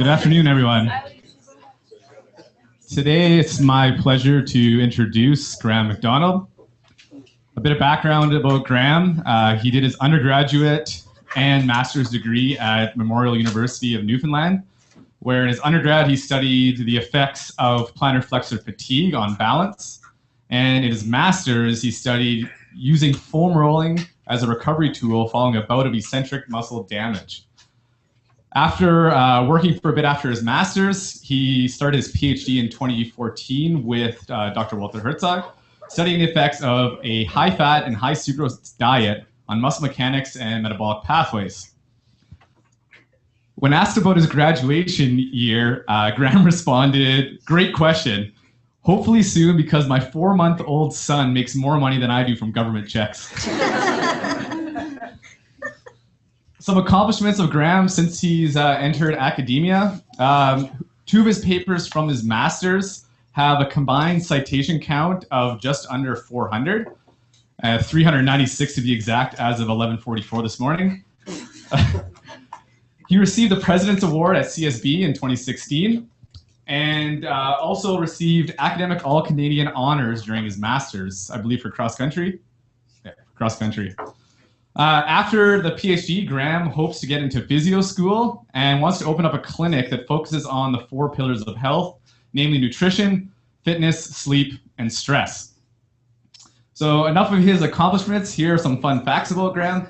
Good afternoon, everyone. Today, it's my pleasure to introduce Graham MacDonald. A bit of background about Graham. He did his undergraduate and master's degree at Memorial University of Newfoundland, where in his undergrad, he studied the effects of plantar flexor fatigue on balance. And in his master's, he studied using foam rolling as a recovery tool following a bout of eccentric muscle damage. After working for a bit after his master's, he started his PhD in 2014 with Dr. Walter Herzog, studying the effects of a high-fat and high-sucrose diet on muscle mechanics and metabolic pathways. When asked about his graduation year, Graham responded, "Great question. Hopefully soon, because my 4-month-old son makes more money than I do from government checks." Some accomplishments of Graham since he's entered academia. 2 of his papers from his master's have a combined citation count of just under 400, 396 to be exact as of 11:44 this morning. He received the President's Award at CSB in 2016 and also received academic all-Canadian honors during his master's, I believe for cross-country. Yeah, cross-country. After the PhD, Graham hopes to get into physio school and wants to open up a clinic that focuses on the 4 pillars of health, namely nutrition, fitness, sleep, and stress. So enough of his accomplishments. Here are some fun facts about Graham.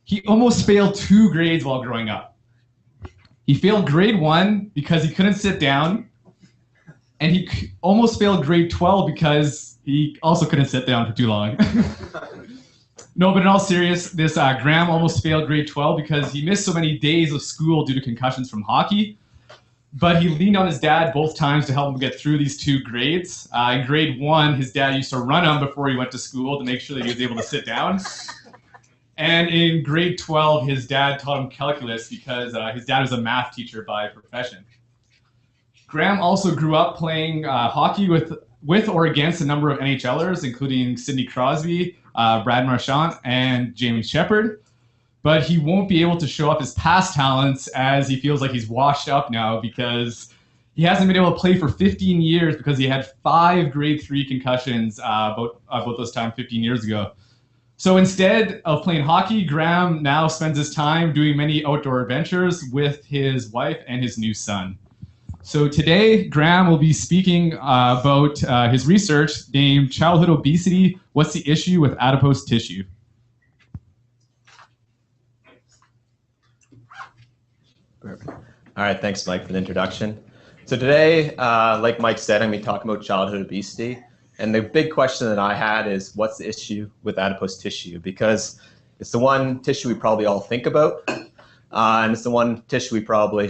He almost failed 2 grades while growing up. He failed grade 1 because he couldn't sit down, and he almost failed grade 12 because he also couldn't sit down for too long. No, but in all seriousness, Graham almost failed grade 12 because he missed so many days of school due to concussions from hockey. But he leaned on his dad both times to help him get through these 2 grades. In grade 1, his dad used to run him before he went to school to make sure that he was able to sit down. And in grade 12, his dad taught him calculus because his dad was a math teacher by profession. Graham also grew up playing hockey with or against a number of NHLers, including Sidney Crosby, Brad Marchand, and Jamie Shepard. But he won't be able to show off his past talents as he feels like he's washed up now because he hasn't been able to play for 15 years because he had 5 grade 3 concussions about this time 15 years ago. So instead of playing hockey, Graham now spends his time doing many outdoor adventures with his wife and his new son. So today, Graham will be speaking about his research named Childhood Obesity, What's the Issue with Adipose Tissue? Perfect. All right, thanks, Mike, for the introduction. So today, like Mike said, I'm going to be talking about childhood obesity. And the big question that I had is, what's the issue with adipose tissue? Because it's the one tissue we probably all think about. And it's the one tissue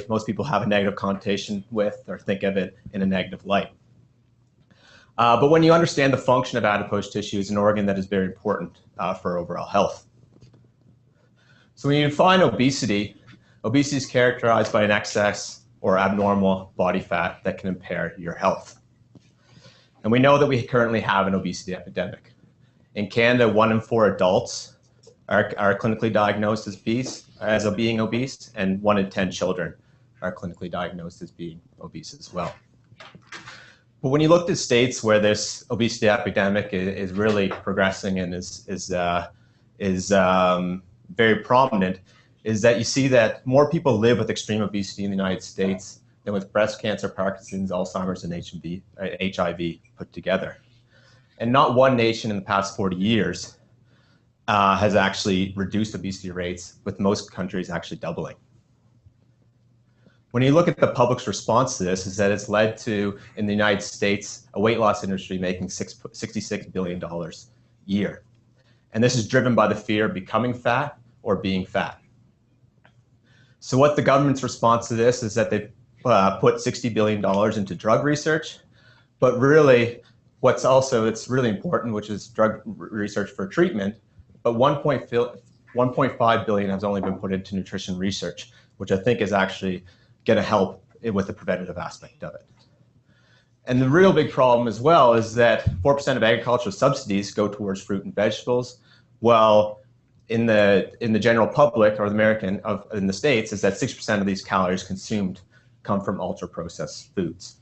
most people have a negative connotation with or think of it in a negative light. But when you understand the function of adipose tissue, it's an organ that is very important for overall health. So when you define obesity, obesity is characterized by an excess or abnormal body fat that can impair your health. And we know that we currently have an obesity epidemic. In Canada, 1 in 4 adults are clinically diagnosed as being obese, and 1 in 10 children are clinically diagnosed as being obese as well. But when you look at states where this obesity epidemic is really progressing and is very prominent, is that you see that more people live with extreme obesity in the United States than with breast cancer, Parkinson's, Alzheimer's, and HIV put together. And not one nation in the past 40 years has actually reduced obesity rates, with most countries actually doubling. When you look at the public's response to this, is that it's led to, in the United States, a weight loss industry making $66 billion a year. And this is driven by the fear of becoming fat or being fat. So what the government's response to this is that they put $60 billion into drug research, but really it's really important, which is drug research for treatment, but 1.5 billion has only been put into nutrition research, which I think is actually going to help with the preventative aspect of it. And the real big problem as well is that 4% of agricultural subsidies go towards fruit and vegetables, while in the general public or the American in the States is that 6% of these calories consumed come from ultra-processed foods.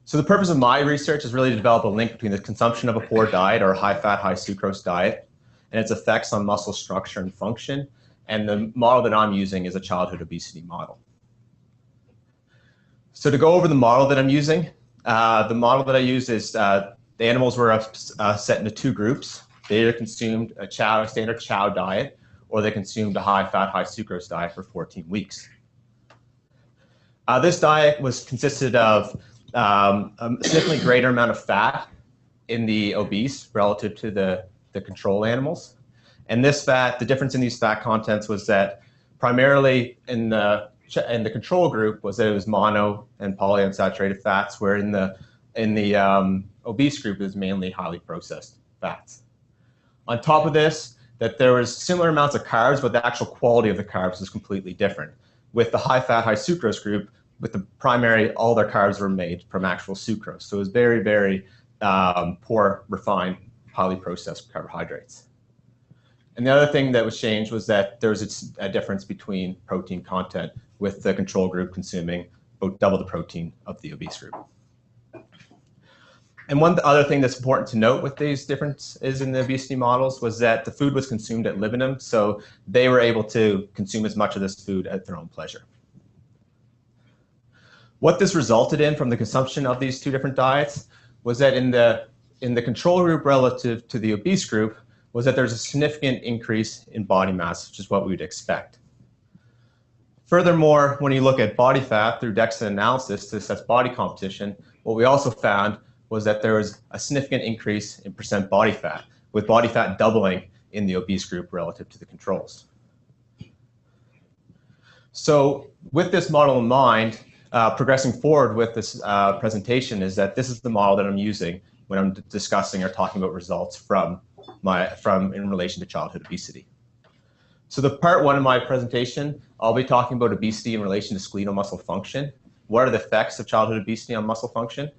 So the purpose of my research is really to develop a link between the consumption of a poor diet or a high-fat, high-sucrose diet and its effects on muscle structure and function. And the model that I'm using is a childhood obesity model. So to go over the model that I'm using, the model that I use is the animals were set into two groups. They either consumed a standard chow diet, or they consumed a high-fat, high-sucrose diet for 14 weeks. This diet consisted of a significantly greater amount of fat in the obese relative to the control animals. And this fat, the difference in these fat contents was that primarily in the control group was that it was mono and polyunsaturated fats, where in the obese group it was mainly highly processed fats. On top of this, that there was similar amounts of carbs, but the actual quality of the carbs was completely different. With the high-fat, high-sucrose group, with the primary, all their carbs were made from actual sucrose. So it was very, very poor, refined, highly processed carbohydrates. And the other thing that was changed was that there was a difference between protein content, with the control group consuming about double the protein of the obese group. And one other thing that's important to note with these differences in the obesity models was that the food was consumed ad libitum, so they were able to consume as much of this food at their own pleasure. What this resulted in from the consumption of these two different diets was that in the control group relative to the obese group was that there's a significant increase in body mass, which is what we would expect. Furthermore, when you look at body fat through DEXA analysis to assess body composition, what we also found was that there was a significant increase in percent body fat, with body fat doubling in the obese group relative to the controls. So with this model in mind, progressing forward with this presentation is that this is the model that I'm using when I'm discussing or talking about results from in relation to childhood obesity. So the part one of my presentation, I'll be talking about obesity in relation to skeletal muscle function. What are the effects of childhood obesity on muscle function?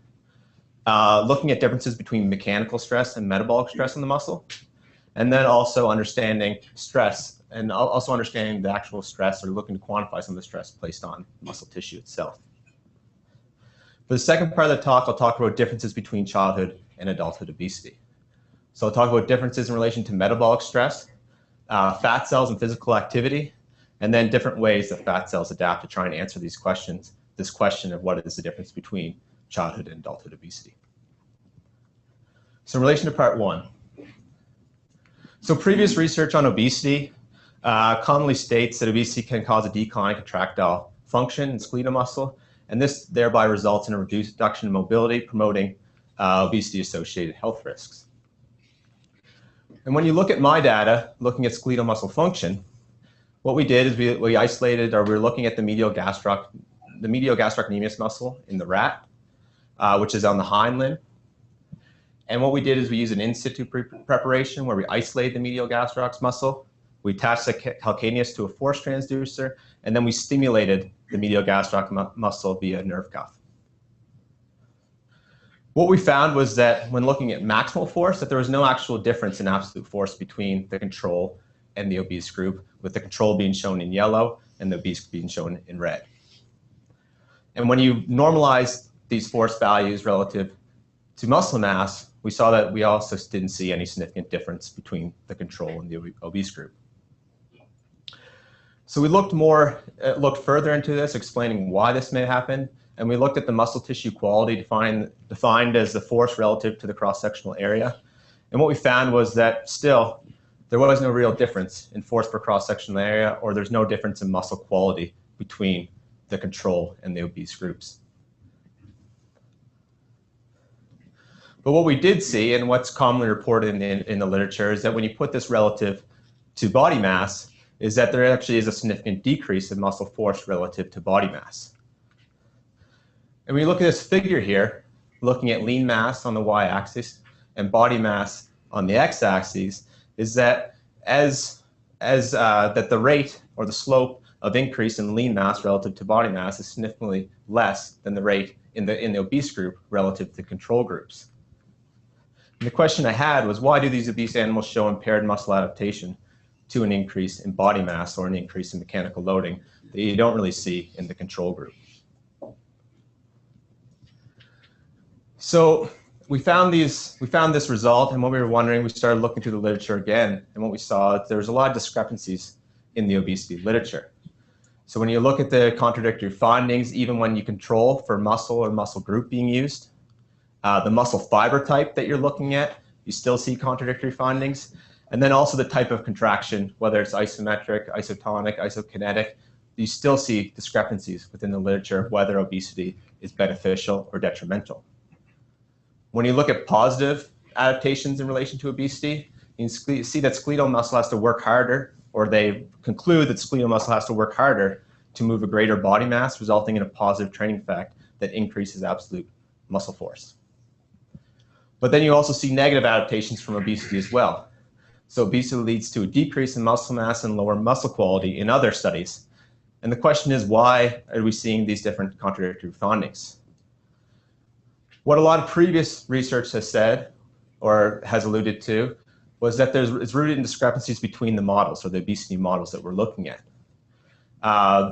Looking at differences between mechanical stress and metabolic stress in the muscle. And then also understanding stress, and also understanding the actual stress, or looking to quantify some of the stress placed on muscle tissue itself. For the second part of the talk, I'll talk about differences between childhood and adulthood obesity. So I'll talk about differences in relation to metabolic stress, fat cells and physical activity, and then different ways that fat cells adapt to try and answer these questions, this question of what is the difference between childhood and adulthood obesity. So in relation to part one, so previous research on obesity commonly states that obesity can cause a decline in contractile function in skeletal muscle, and this thereby results in a reduction in mobility, promoting obesity-associated health risks. And when you look at my data, looking at skeletal muscle function, what we did is we isolated, or we were looking at the medial gastrocnemius muscle in the rat, which is on the hind limb. And what we did is we used an in situ preparation where we isolated the medial gastroc muscle, we attached the calcaneus to a force transducer, and then we stimulated the medial gastroc muscle via a nerve cuff. What we found was that when looking at maximal force, that there was no actual difference in absolute force between the control and the obese group, with the control being shown in yellow and the obese being shown in red. And when you normalize these force values relative to muscle mass, we saw that we also didn't see any significant difference between the control and the obese group. So we looked further into this, explaining why this may happen, and we looked at the muscle tissue quality defined as the force relative to the cross-sectional area. And what we found was that still, there was no real difference in force per cross-sectional area, or there's no difference in muscle quality between the control and the obese groups. But what we did see, and what's commonly reported in the literature, is that when you put this relative to body mass, is that there actually is a significant decrease in muscle force relative to body mass. And when you look at this figure here, looking at lean mass on the y-axis and body mass on the x-axis, is that that the rate or the slope of increase in lean mass relative to body mass is significantly less than the rate in the obese group relative to the control groups. And the question I had was, why do these obese animals show impaired muscle adaptation to an increase in body mass or an increase in mechanical loading that you don't really see in the control group. So we found this result, and what we were wondering, we started looking through the literature again, and what we saw, there was a lot of discrepancies in the obesity literature. So when you look at the contradictory findings, even when you control for muscle or muscle group being used, the muscle fiber type that you're looking at, you still see contradictory findings. And then also the type of contraction, whether it's isometric, isotonic, isokinetic, you still see discrepancies within the literature of whether obesity is beneficial or detrimental. When you look at positive adaptations in relation to obesity, you see that skeletal muscle has to work harder, or they conclude that skeletal muscle has to work harder to move a greater body mass, resulting in a positive training effect that increases absolute muscle force. But then you also see negative adaptations from obesity as well. So obesity leads to a decrease in muscle mass and lower muscle quality in other studies. And the question is, why are we seeing these different contradictory findings? What a lot of previous research has said, or has alluded to, was that it's rooted in discrepancies between the models, or the obesity models that we're looking at.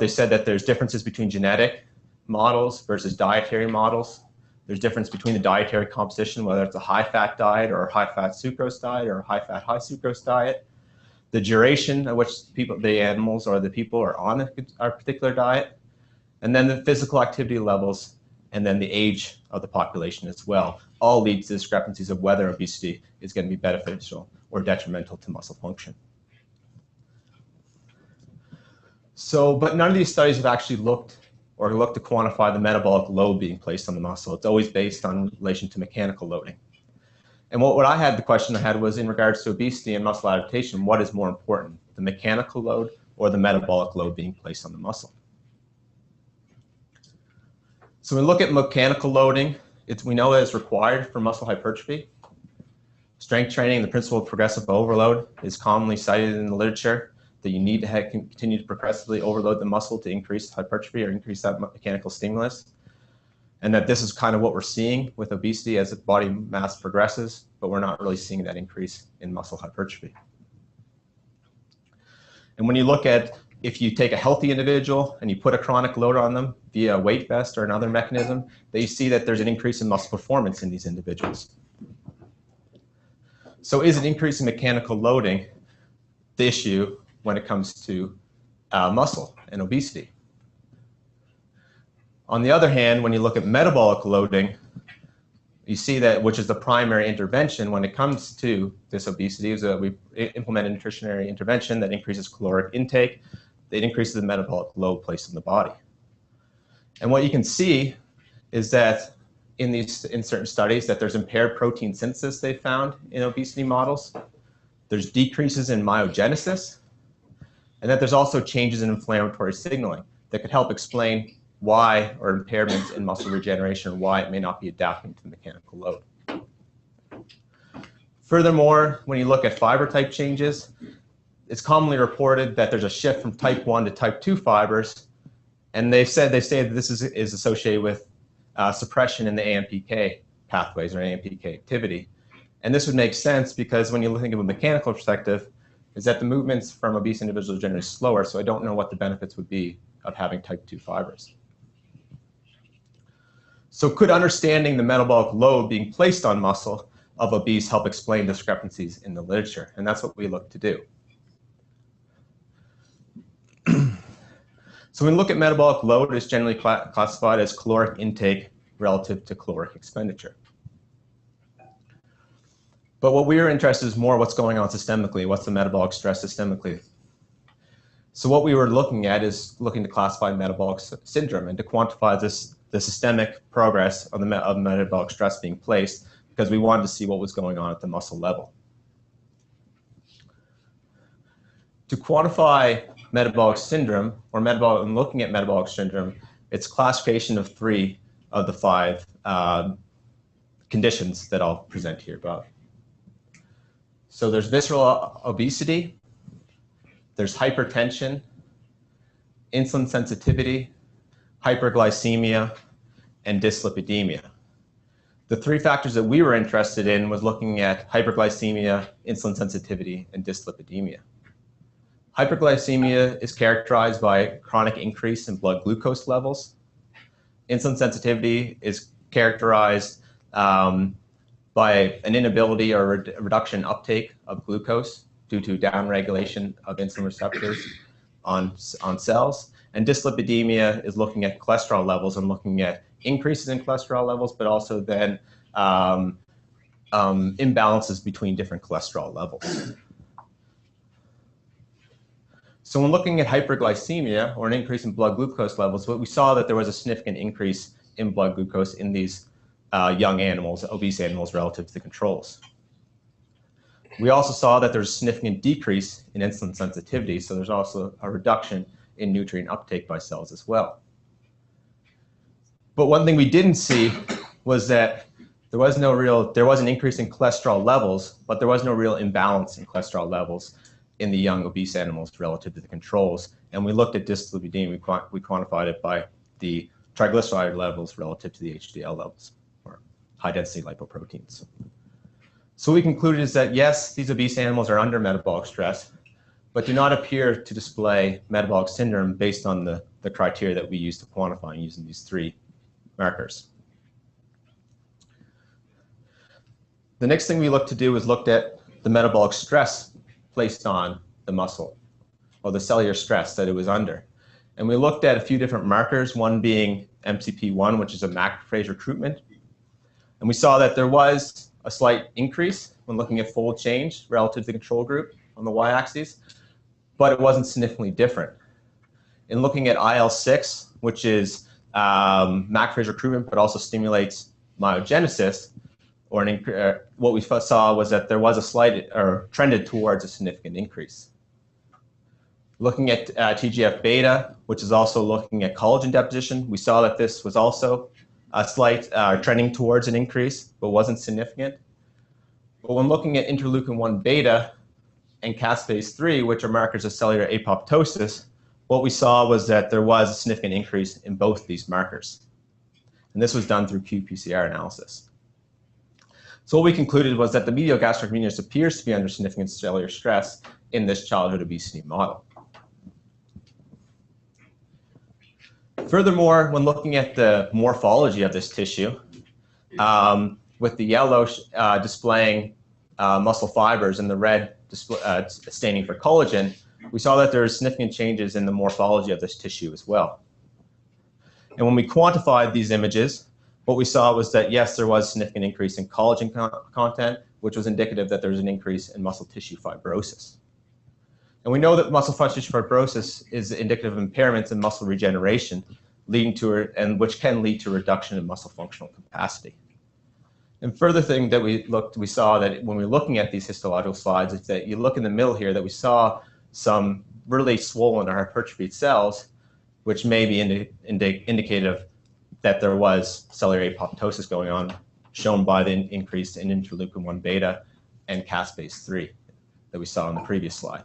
They said that there's differences between genetic models versus dietary models. There's difference between the dietary composition, whether it's a high-fat diet or a high-fat sucrose diet or a high-fat, high-sucrose diet. The duration at which the animals or the people are on a particular diet. And then the physical activity levels, and then the age of the population as well, all lead to discrepancies of whether obesity is going to be beneficial or detrimental to muscle function. So, but none of these studies have actually looked to quantify the metabolic load being placed on the muscle. It's always based on relation to mechanical loading. And the question I had was in regards to obesity and muscle adaptation, what is more important, the mechanical load or the metabolic load being placed on the muscle? So when we look at mechanical loading, we know that it's required for muscle hypertrophy. Strength training, the principle of progressive overload, is commonly cited in the literature, that you need to continue to progressively overload the muscle to increase hypertrophy or increase that mechanical stimulus. And that this is kind of what we're seeing with obesity as body mass progresses, but we're not really seeing that increase in muscle hypertrophy. And when you look at, if you take a healthy individual and you put a chronic load on them via a weight vest or another mechanism, that you see that there's an increase in muscle performance in these individuals. So is an increase in mechanical loading the issue when it comes to muscle and obesity? On the other hand, when you look at metabolic loading, you see that, which is the primary intervention when it comes to this obesity, is that we implement a nutritionary intervention that increases caloric intake, that increases the metabolic load placed in the body. And what you can see is that in certain studies that there's impaired protein synthesis they found in obesity models, there's decreases in myogenesis, and that there's also changes in inflammatory signaling that could help explain why, or impairments in muscle regeneration, or why it may not be adapting to the mechanical load. Furthermore, when you look at fiber type changes, it's commonly reported that there's a shift from type 1 to type 2 fibers, and they say that this is associated with suppression in the AMPK pathways or AMPK activity. And this would make sense because when you think of a mechanical perspective, is that the movements from obese individuals are generally slower, so I don't know what the benefits would be of having type 2 fibers. So could understanding the metabolic load being placed on muscle of obese help explain discrepancies in the literature? And that's what we look to do. So when we look at metabolic load, it's generally classified as caloric intake relative to caloric expenditure. But what we are interested in is more what's going on systemically, what's the metabolic stress systemically. So what we were looking at is looking to classify metabolic syndrome and to quantify the systemic progress of metabolic stress being placed, because we wanted to see what was going on at the muscle level. To quantify metabolic syndrome, or looking at metabolic syndrome, it's classification of 3 of the 5 conditions that I'll present here above. So there's visceral obesity, there's hypertension, insulin sensitivity, hyperglycemia, and dyslipidemia. The 3 factors that we were interested in was looking at hyperglycemia, insulin sensitivity, and dyslipidemia. Hyperglycemia is characterized by a chronic increase in blood glucose levels. Insulin sensitivity is characterized by an inability or reduction in uptake of glucose due to downregulation of insulin receptors on cells. And dyslipidemia is looking at cholesterol levels and looking at increases in cholesterol levels, but also then imbalances between different cholesterol levels. So when looking at hyperglycemia, or an increase in blood glucose levels, what we saw that there was a significant increase in blood glucose in these young animals, obese animals, relative to the controls. We also saw that there's a significant decrease in insulin sensitivity, so there's also a reduction in nutrient uptake by cells as well. But one thing we didn't see was that there was an increase in cholesterol levels, but there was no real imbalance in cholesterol levels in the young obese animals relative to the controls. And we looked at dyslipidemia, we quantified it by the triglyceride levels relative to the HDL levels, or high density lipoproteins. So what we concluded is that yes, these obese animals are under metabolic stress, but do not appear to display metabolic syndrome based on the criteria that we use to quantify using these three markers. The next thing we looked to do was looked at the metabolic stress placed on the muscle, or the cellular stress that it was under. And we looked at a few different markers, one being MCP1, which is a macrophage recruitment. And we saw that there was a slight increase when looking at fold change relative to the control group on the y-axis, but it wasn't significantly different. In looking at IL-6, which is macrophage recruitment, but also stimulates myogenesis, what we saw was that there was a slight, or trended towards a significant increase. Looking at TGF-beta, which is also looking at collagen deposition, we saw that this was also a slight trending towards an increase, but wasn't significant. But when looking at interleukin-1 beta and caspase-3, which are markers of cellular apoptosis, what we saw was that there was a significant increase in both these markers. And this was done through qPCR analysis. So what we concluded was that the medial gastric meninges appears to be under significant cellular stress in this childhood obesity model. Furthermore, when looking at the morphology of this tissue, with the yellow displaying muscle fibers and the red staining for collagen, we saw that there are significant changes in the morphology of this tissue as well. And when we quantified these images, what we saw was that, yes, there was a significant increase in collagen content, which was indicative that there was an increase in muscle tissue fibrosis. And we know that muscle tissue fibrosis is indicative of impairments in muscle regeneration, which can lead to a reduction in muscle functional capacity. And further thing that we saw that when we were looking at these histological slides is that you look in the middle here that we saw some really swollen or hypertrophied cells, which may be indicative that there was cellular apoptosis going on, shown by the increase in interleukin-1 beta and caspase-3 that we saw in the previous slide.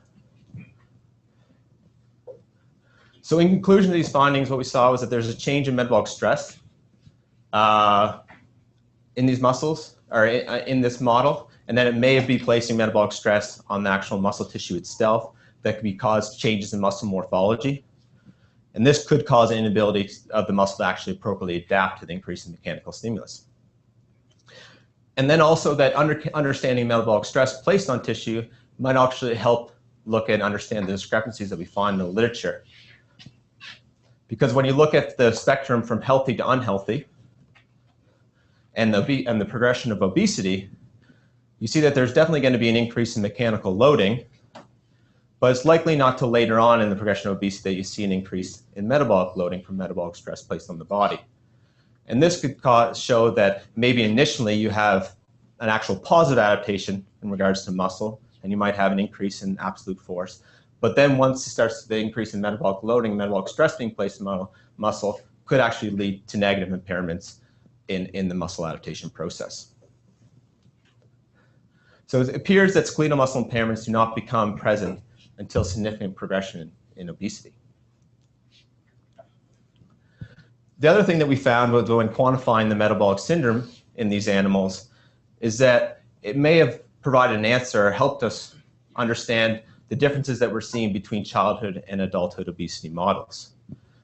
So in conclusion to these findings, what we saw was that there's a change in metabolic stress in these muscles, or in this model, and that it may be placing metabolic stress on the actual muscle tissue itself that could cause changes in muscle morphology. And this could cause an inability of the muscle to actually appropriately adapt to the increase in mechanical stimulus. And then also that understanding metabolic stress placed on tissue might actually help look and understand the discrepancies that we find in the literature. Because when you look at the spectrum from healthy to unhealthy and the progression of obesity, you see that there's definitely going to be an increase in mechanical loading, but it's likely not till later on in the progression of obesity that you see an increase in metabolic loading from metabolic stress placed on the body. And this could show that maybe initially you have an actual positive adaptation in regards to muscle, and you might have an increase in absolute force. But then once it starts the increase in metabolic loading, metabolic stress being placed in muscle could actually lead to negative impairments in the muscle adaptation process. So it appears that skeletal muscle impairments do not become present until significant progression in obesity. The other thing that we found when quantifying the metabolic syndrome in these animals is that it may have provided an answer or helped us understand the differences that we're seeing between childhood and adulthood obesity models.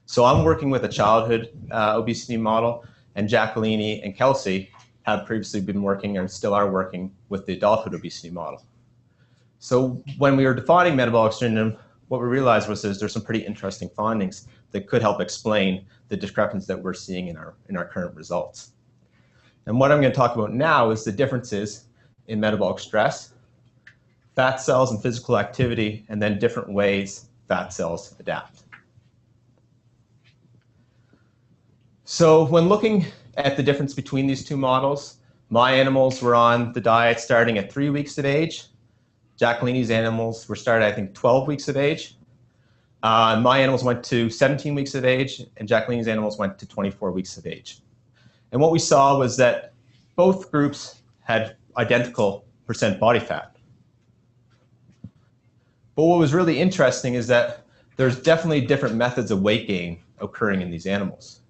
So I'm working with a childhood obesity model, and Jacqueline and Kelsey have previously been working and still are working with the adulthood obesity model. So when we were defining metabolic syndrome, what we realized was there's some pretty interesting findings that could help explain the discrepancies that we're seeing in our current results. And what I'm going to talk about now is the differences in metabolic stress, fat cells and physical activity, and then different ways fat cells adapt. So when looking at the difference between these two models, my animals were on the diet starting at 3 weeks of age. Jacqueline's animals were started, I think, 12 weeks of age. My animals went to 17 weeks of age, and Jacqueline's animals went to 24 weeks of age. And what we saw was that both groups had identical percent body fat. But what was really interesting is that there's definitely different methods of weight gain occurring in these animals.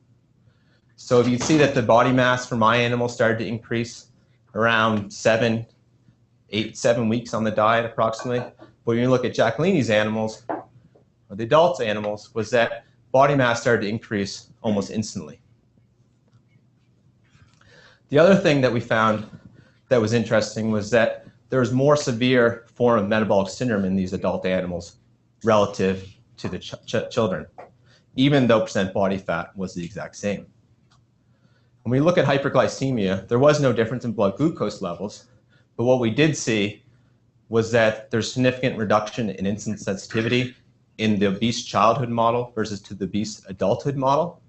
So if you see that the body mass for my animals started to increase around 7 weeks on the diet approximately. But when you look at Jacqueline's animals, or the adults' animals, was that body mass started to increase almost instantly. The other thing that we found that was interesting was that there was more severe form of metabolic syndrome in these adult animals relative to the children, even though percent body fat was the exact same. When we look at hyperglycemia, there was no difference in blood glucose levels, but what we did see was that there's significant reduction in insulin sensitivity in the obese childhood model versus to the obese adulthood model,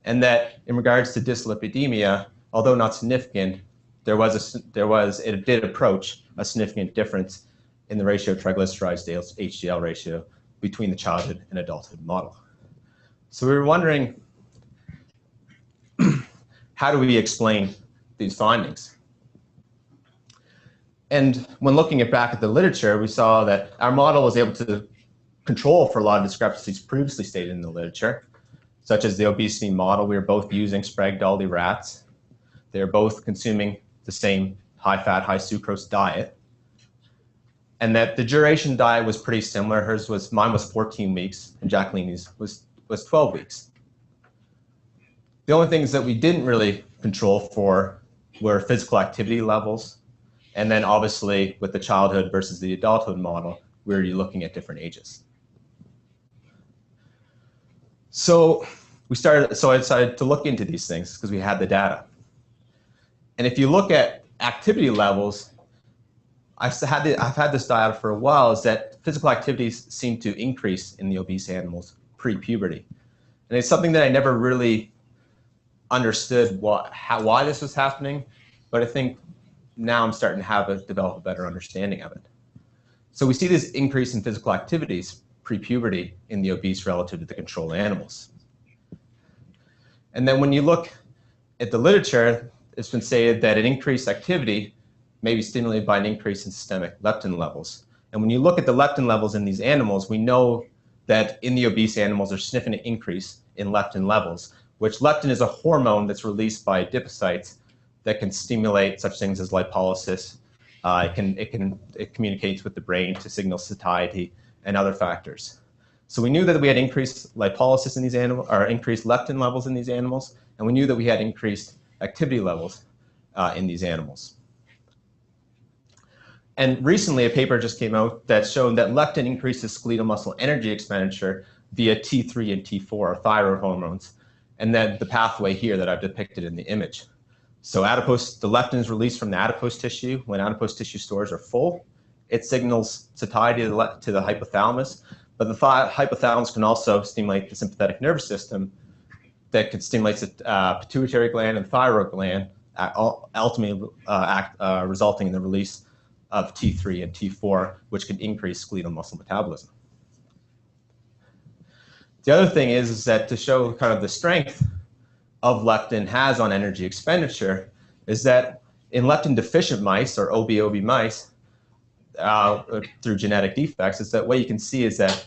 and that in regards to dyslipidemia, although not significant, it did approach a significant difference in the ratio of triglycerides to HDL ratio between the childhood and adulthood model. So we were wondering, how do we explain these findings? And when looking back at the literature, we saw that our model was able to control for a lot of discrepancies previously stated in the literature, such as the obesity model. We were both using Sprague-Dawley rats. They were both consuming the same high-fat, high-sucrose diet. And that the duration diet was pretty similar. Mine was 14 weeks, and Jacqueline's was 12 weeks. The only things that we didn't really control for were physical activity levels. And then obviously with the childhood versus the adulthood model, we were looking at different ages. So I decided to look into these things because we had the data. And if you look at activity levels, I've had this data for a while, is that physical activities seem to increase in the obese animals pre-puberty. And it's something that I never really understood why this was happening, but I think now I'm starting to develop a better understanding of it. So we see this increase in physical activities pre-puberty in the obese relative to the control animals. And then when you look at the literature, it's been stated that an increased activity may be stimulated by an increase in systemic leptin levels. And when you look at the leptin levels in these animals, we know that in the obese animals, there's a significant increase in leptin levels, which leptin is a hormone that's released by adipocytes that can stimulate such things as lipolysis. It communicates with the brain to signal satiety and other factors. So we knew that we had increased lipolysis in these animals, or increased leptin levels in these animals, and we knew that we had increased activity levels in these animals. And recently, a paper just came out that showed that leptin increases skeletal muscle energy expenditure via T3 and T4, or thyroid hormones, and then the pathway here that I've depicted in the image. So adipose, the leptin is released from the adipose tissue. When adipose tissue stores are full, it signals satiety to the hypothalamus, but the hypothalamus can also stimulate the sympathetic nervous system that could stimulate the pituitary gland and thyroid gland, ultimately resulting in the release of T3 and T4, which can increase skeletal muscle metabolism. The other thing is that to show kind of the strength of leptin has on energy expenditure is that in leptin deficient mice, or OB mice, through genetic defects, is that what you can see is that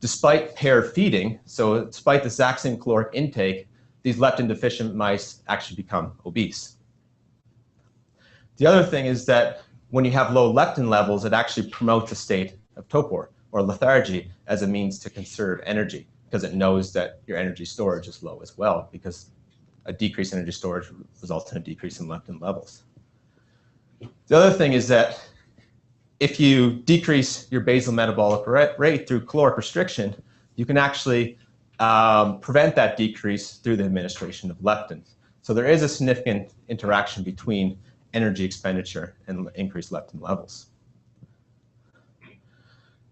despite paired feeding, so despite the exact same caloric intake, these leptin deficient mice actually become obese. The other thing is that when you have low leptin levels, it actually promotes a state of torpor or lethargy as a means to conserve energy, because it knows that your energy storage is low as well, because a decrease in energy storage results in a decrease in leptin levels. The other thing is that if you decrease your basal metabolic rate through caloric restriction, you can actually prevent that decrease through the administration of leptins. So there is a significant interaction between energy expenditure and increased leptin levels.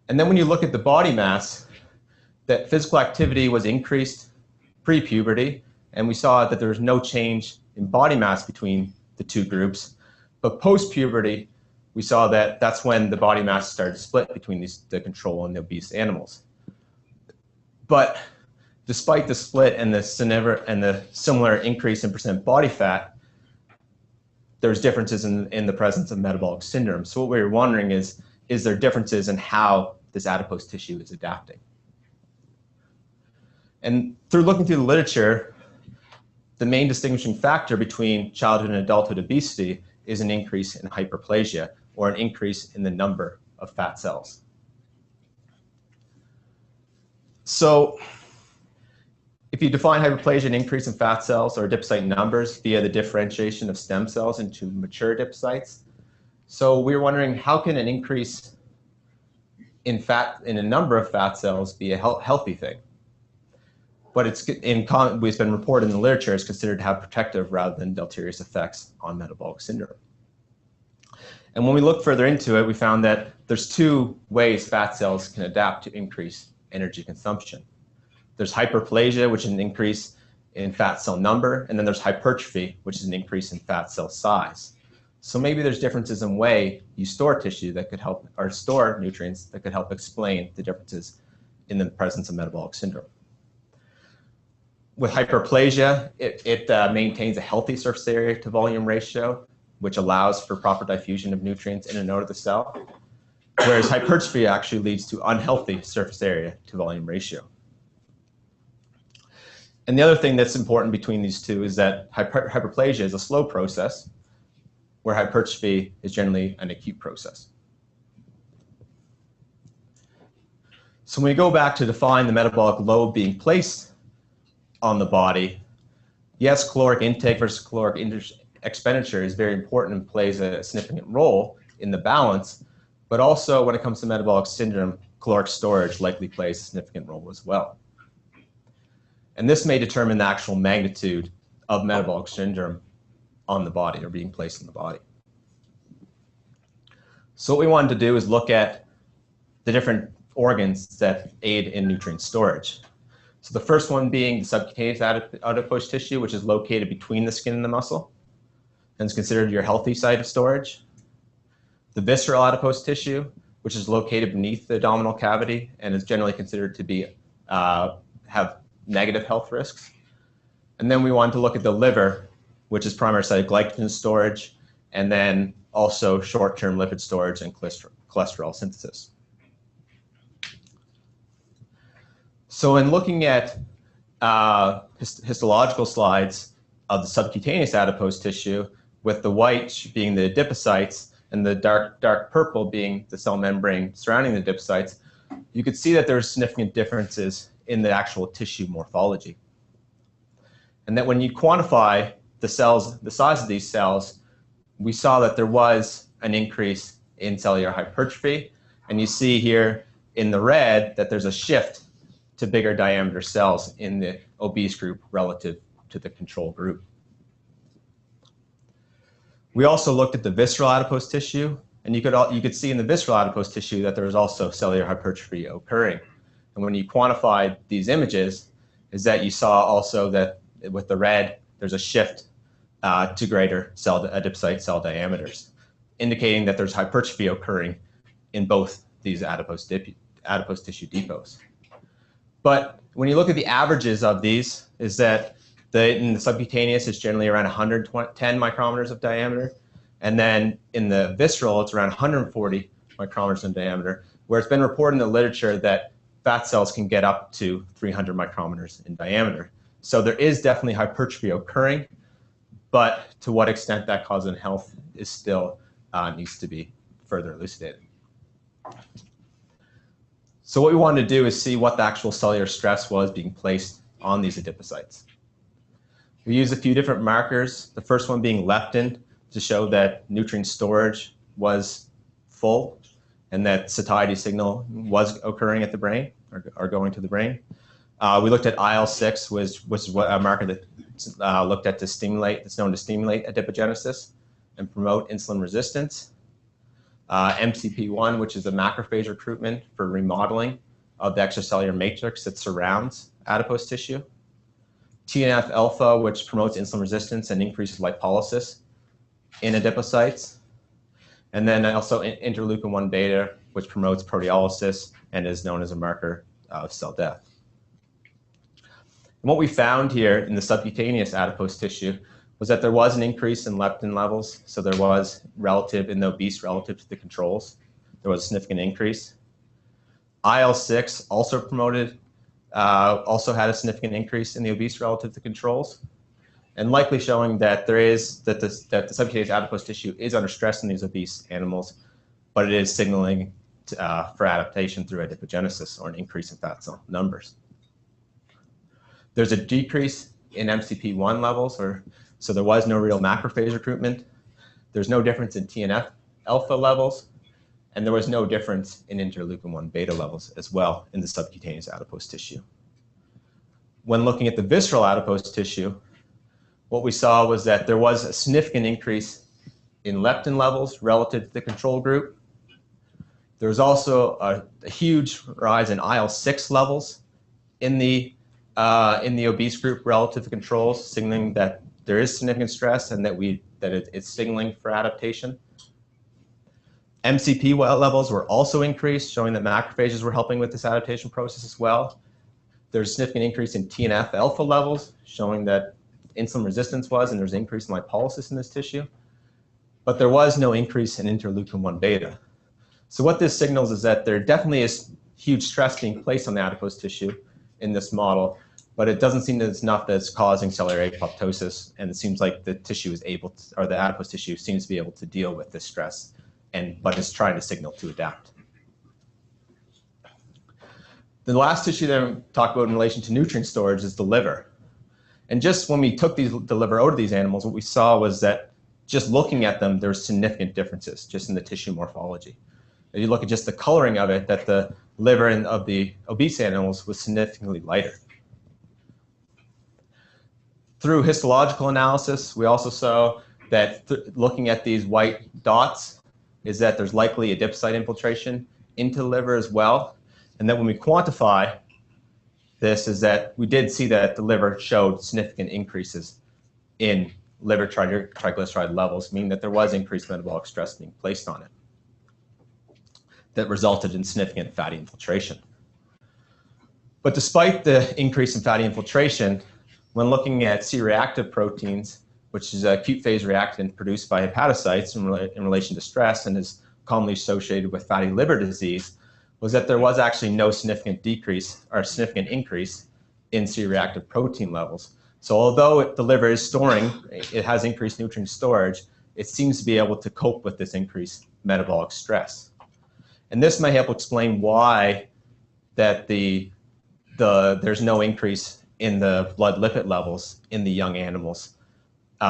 And then when you look at the body mass, that physical activity was increased pre-puberty, and we saw that there was no change in body mass between the two groups. But post-puberty, we saw that that's when the body mass started to split between the control and the obese animals. But despite the split and the similar increase in percent body fat, there's differences in the presence of metabolic syndrome. So what we were wondering is there differences in how this adipose tissue is adapting? And through looking through the literature, the main distinguishing factor between childhood and adulthood obesity is an increase in hyperplasia, or an increase in the number of fat cells. So if you define hyperplasia an increase in fat cells or adipocyte numbers via the differentiation of stem cells into mature adipocytes, so we were wondering, how can an increase in a number of fat cells be a healthy thing? But it's been reported in the literature is considered to have protective rather than deleterious effects on metabolic syndrome. And when we looked further into it, we found that there's two ways fat cells can adapt to increase energy consumption. There's hyperplasia, which is an increase in fat cell number, and then there's hypertrophy, which is an increase in fat cell size. So maybe there's differences in way you store tissue that could help, or store nutrients that could help explain the differences in the presence of metabolic syndrome. With hyperplasia, it maintains a healthy surface area to volume ratio, which allows for proper diffusion of nutrients in and out of the cell, whereas hypertrophy actually leads to unhealthy surface area to volume ratio. And the other thing that's important between these two is that hyperplasia is a slow process, where hypertrophy is generally an acute process. So when we go back to define the metabolic load being placed on the body, yes, caloric intake versus caloric expenditure is very important and plays a significant role in the balance, but also when it comes to metabolic syndrome, caloric storage likely plays a significant role as well. And this may determine the actual magnitude of metabolic syndrome on the body, or being placed in the body. So what we wanted to do is look at the different organs that aid in nutrient storage. So the first one being the subcutaneous adipose tissue, which is located between the skin and the muscle, and is considered your healthy site of storage. The visceral adipose tissue, which is located beneath the abdominal cavity and is generally considered to be have negative health risks. And then we wanted to look at the liver, which is primary site of glycogen storage, and then also short-term lipid storage and cholesterol synthesis. So in looking at histological slides of the subcutaneous adipose tissue, with the white being the adipocytes and the dark purple being the cell membrane surrounding the adipocytes, you could see that there are significant differences in the actual tissue morphology. And that when you quantify the cells, the size of these cells, we saw that there was an increase in cellular hypertrophy. And you see here in the red that there's a shift to bigger diameter cells in the obese group relative to the control group. We also looked at the visceral adipose tissue, and you could see in the visceral adipose tissue that there was also cellular hypertrophy occurring. And when you quantified these images, is that you saw also that with the red, there's a shift to greater adipocyte cell diameters, indicating that there's hypertrophy occurring in both these adipose tissue depots. But when you look at the averages of these, is that in the subcutaneous, it's generally around 110 micrometers of diameter. And then in the visceral, it's around 140 micrometers in diameter, where it's been reported in the literature that fat cells can get up to 300 micrometers in diameter. So there is definitely hypertrophy occurring, but to what extent that causes health is still needs to be further elucidated. So what we wanted to do is see what the actual cellular stress was being placed on these adipocytes. We used a few different markers, the first one being leptin, to show that nutrient storage was full and that satiety signal was occurring at the brain or going to the brain. We looked at IL-6, which is a marker that looked at that's known to stimulate adipogenesis and promote insulin resistance. MCP1, which is a macrophage recruitment for remodeling of the extracellular matrix that surrounds adipose tissue. TNF-alpha, which promotes insulin resistance and increases lipolysis in adipocytes. And then also interleukin-1 beta, which promotes proteolysis and is known as a marker of cell death. And what we found here in the subcutaneous adipose tissue was that there was an increase in leptin levels. So there was in the obese relative to the controls. There was a significant increase. IL-6 also had a significant increase in the obese relative to controls, and likely showing that the subcutaneous adipose tissue is under stress in these obese animals, but it is signaling for adaptation through adipogenesis or an increase in fat cell numbers. There's a decrease in MCP1 levels, so there was no real macrophage recruitment. There's no difference in TNF-alpha levels, and there was no difference in interleukin-1 beta levels as well in the subcutaneous adipose tissue. When looking at the visceral adipose tissue, what we saw was that there was a significant increase in leptin levels relative to the control group. There was also a huge rise in IL-6 levels in the obese group relative to controls, signaling that there is significant stress and that it's signaling for adaptation. MCP levels were also increased, showing that macrophages were helping with this adaptation process as well. There's a significant increase in TNF-alpha levels, showing that insulin resistance and there's an increase in lipolysis in this tissue. But there was no increase in interleukin-1 beta. So what this signals is that there definitely is huge stress being placed on the adipose tissue in this model, but it doesn't seem that it's enough that's causing cellular apoptosis, and it seems like the tissue is able to, or the adipose tissue seems to be able to deal with this stress, but is trying to signal to adapt. The last tissue that I'm talking about in relation to nutrient storage is the liver. And just when we took the liver out of these animals, what we saw was that just looking at them, there were significant differences just in the tissue morphology. If you look at just the coloring of it, that the liver of the obese animals was significantly lighter. Through histological analysis, we also saw that looking at these white dots is that there's likely adipocyte infiltration into the liver as well. And then when we quantify this, is that we did see that the liver showed significant increases in liver triglyceride levels, meaning that there was increased metabolic stress being placed on it that resulted in significant fatty infiltration. But despite the increase in fatty infiltration, when looking at C-reactive proteins, which is an acute phase reactant produced by hepatocytes in relation to stress and is commonly associated with fatty liver disease, was that there was actually no significant decrease or significant increase in C-reactive protein levels. So although the liver is storing, it has increased nutrient storage, it seems to be able to cope with this increased metabolic stress. And this may help explain why that there's no increase in the blood lipid levels in the young animals,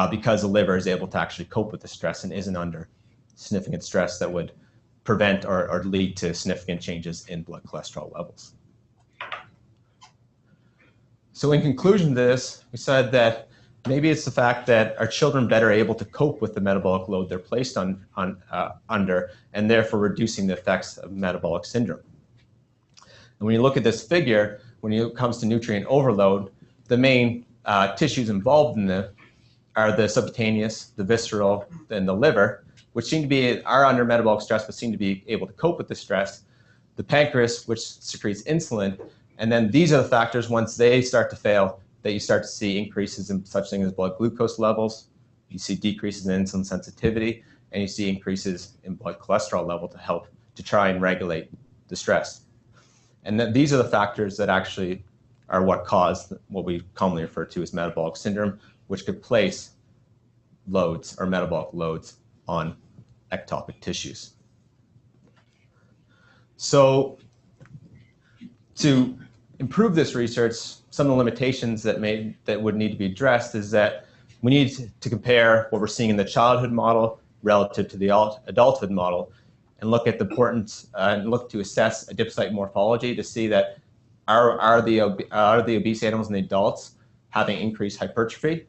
because the liver is able to actually cope with the stress and isn't under significant stress that would prevent or lead to significant changes in blood cholesterol levels. So in conclusion to this, we said that maybe it's the fact that our children better able to cope with the metabolic load they're placed under, and therefore reducing the effects of metabolic syndrome. And when you look at this figure, when it comes to nutrient overload, the main tissues involved in it are the subcutaneous, the visceral, and the liver, which are under metabolic stress but seem to be able to cope with the stress. The pancreas, which secretes insulin, and then these are the factors, once they start to fail, that you start to see increases in such things as blood glucose levels, you see decreases in insulin sensitivity, and you see increases in blood cholesterol level to help to try and regulate the stress. And then these are the factors that actually are what cause what we commonly refer to as metabolic syndrome, which could place loads or metabolic loads on ectopic tissues. So To improve this research, some of the limitations that would need to be addressed is that we need to compare what we're seeing in the childhood model relative to the adulthood model, and look at the importance and look to assess adipocyte morphology to see that are the obese animals and the adults having increased hypertrophy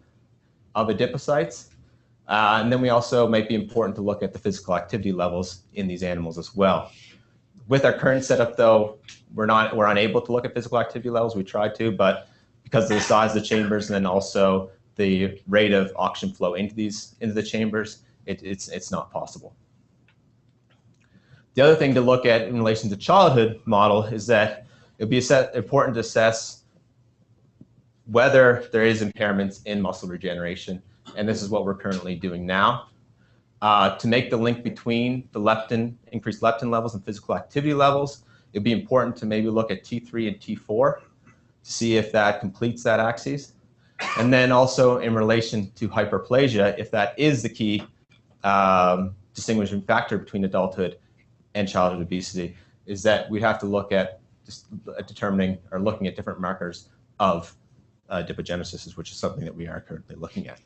of adipocytes. And then we also might be important to look at the physical activity levels in these animals as well. With our current setup, though, we're unable to look at physical activity levels. We tried to, but because of the size of the chambers and then also the rate of oxygen flow into the chambers, it's not possible. The other thing to look at in relation to childhood model is that it would be important to assess whether there is impairments in muscle regeneration, and this is what we're currently doing now. To make the link between the increased leptin levels and physical activity levels, it would be important to maybe look at T3 and T4 to see if that completes that axis. And then also in relation to hyperplasia, if that is the key distinguishing factor between adulthood and childhood obesity, is that we have to look at determining or looking at different markers of adipogenesis, which is something that we are currently looking at.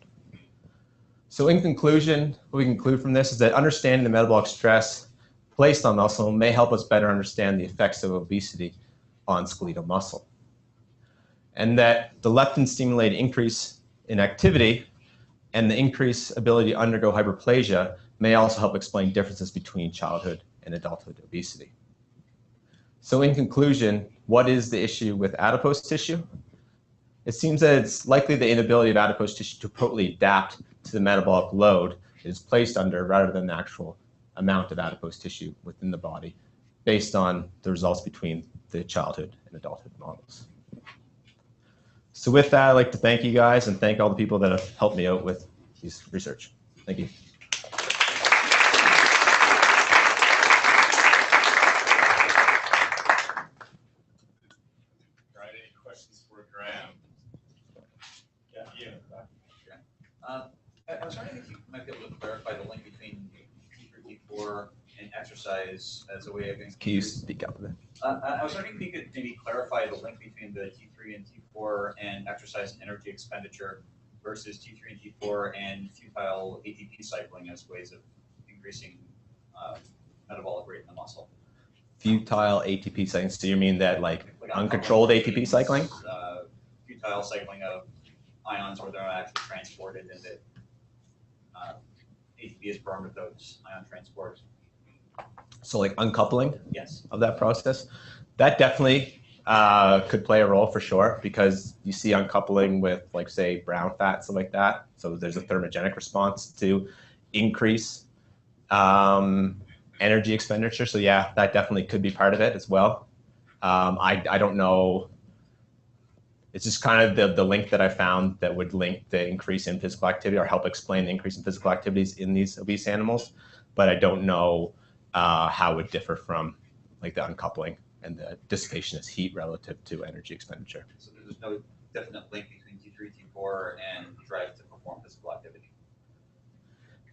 So in conclusion, what we conclude from this is that understanding the metabolic stress placed on muscle may help us better understand the effects of obesity on skeletal muscle. And that the leptin-stimulated increase in activity and the increased ability to undergo hyperplasia may also help explain differences between childhood and adulthood obesity. So in conclusion, what is the issue with adipose tissue? It seems that it's likely the inability of adipose tissue to appropriately adapt to the metabolic load it is placed under rather than the actual amount of adipose tissue within the body based on the results between the childhood and adulthood models. So with that, I'd like to thank you guys and thank all the people that have helped me out with this research. Thank you. All right, any questions for Graham? Yeah, Ian. I was wondering if you might be able to clarify the link between T3, T4, and exercise as a way of... Can you speak up a bit? I was wondering if you could maybe clarify the link between the T3 and T4 and exercise and energy expenditure versus T3 and T4 and futile ATP cycling as ways of increasing metabolic rate in the muscle. Futile ATP cycling, so you mean that like uncontrolled ATP cycling? Futile cycling of ions where they're not actually transported and that ATP is burned with those ion transports. So like uncoupling Yes. of that process? That definitely could play a role for sure, because you see uncoupling with like say brown fat, stuff like that. So there's a thermogenic response to increase energy expenditure. So yeah, that definitely could be part of it as well. I don't know. It's just kind of the link that I found that would link the increase in physical activity or help explain the increase in physical activities in these obese animals. But I don't know how it would differ from like the uncoupling and the dissipation as heat relative to energy expenditure. So there's no definite link between T3, T4, and drive to perform physical activity.